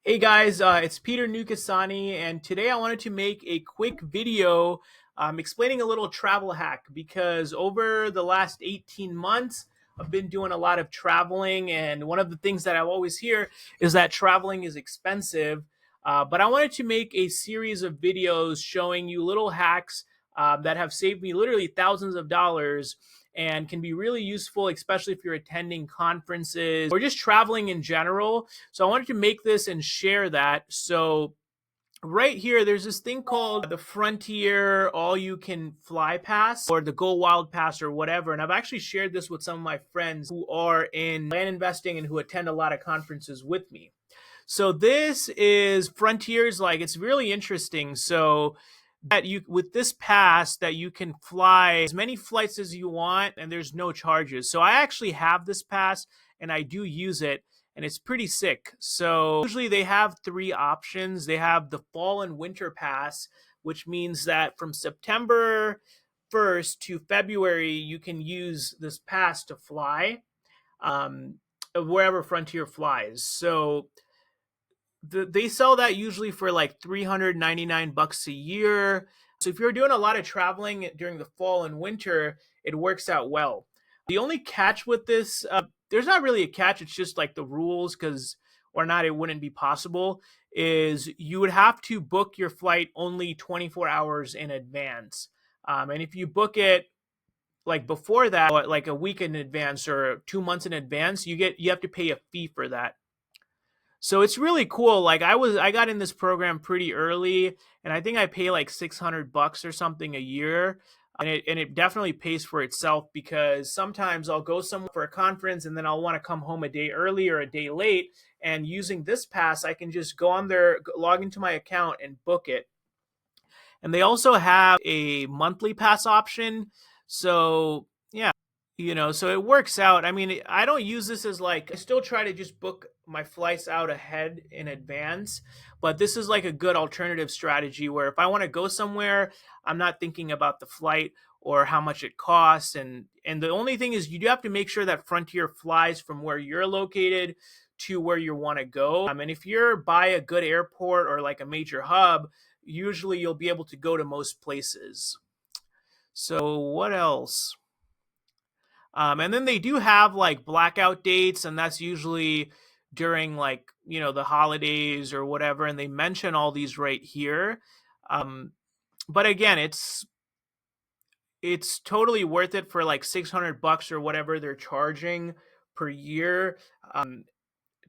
Hey guys, it's Peter Nukasani, and today I wanted to make a quick video explaining a little travel hack because over the last 18 months, I've been doing a lot of traveling, and one of the things that I always hear is that traveling is expensive. But I wanted to make a series of videos showing you little hacks that have saved me literally thousands of dollars and can be really useful, especially if you're attending conferences or just traveling in general. So I wanted to make this and share that. So right here, there's this thing called the Frontier All You Can Fly Pass or the GoWild Pass or whatever. And I've actually shared this with some of my friends who are in land investing and who attend a lot of conferences with me. So this is Frontier's, like, it's really interesting. So that you, with this pass, that you can fly as many flights as you want and there's no charges. So I actually have this pass and I do use it, and it's pretty sick. So usually they have three options. They have the fall and winter pass, which means that from September 1st to February you can use this pass to fly wherever Frontier flies. So they sell that usually for like 399 bucks a year. So if you're doing a lot of traveling during the fall and winter, it works out well. The only catch with this, there's not really a catch, it's just like the rules, because or not, it wouldn't be possible, is you would have to book your flight only 24 hours in advance. And if you book it like before that, like a week in advance or 2 months in advance, you have to pay a fee for that. So it's really cool. Like I got in this program pretty early, and I think I pay like 600 bucks or something a year. And it definitely pays for itself, because sometimes I'll go somewhere for a conference and then I'll want to come home a day early or a day late. And using this pass, I can just go on there, log into my account and book it. And they also have a monthly pass option. So yeah, so it works out. I mean, I don't use this as like, I still try to just book my flights out ahead in advance, but this is like a good alternative strategy where if I want to go somewhere, I'm not thinking about the flight or how much it costs. And the only thing is, you do have to make sure that Frontier flies from where you're located to where you want to go. And if you're by a good airport or like a major hub, usually you'll be able to go to most places. So what else? And then they do have like blackout dates, and that's usually during like, the holidays or whatever. And they mention all these right here. But again, it's totally worth it for like 600 bucks or whatever they're charging per year.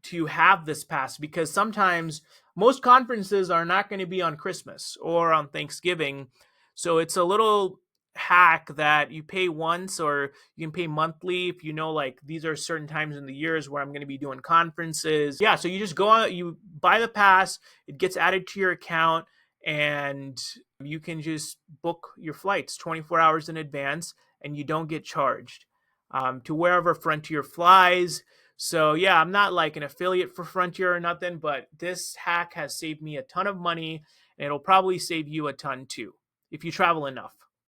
To have this pass, because sometimes most conferences are not going to be on Christmas or on Thanksgiving. So it's a little hack that you pay once, or you can pay monthly if like these are certain times in the years where I'm going to be doing conferences. Yeah, so you just go out, you buy the pass, it gets added to your account, and you can just book your flights 24 hours in advance and you don't get charged to wherever Frontier flies. So yeah, I'm not like an affiliate for Frontier or nothing, but this hack has saved me a ton of money, and it'll probably save you a ton too if you travel enough.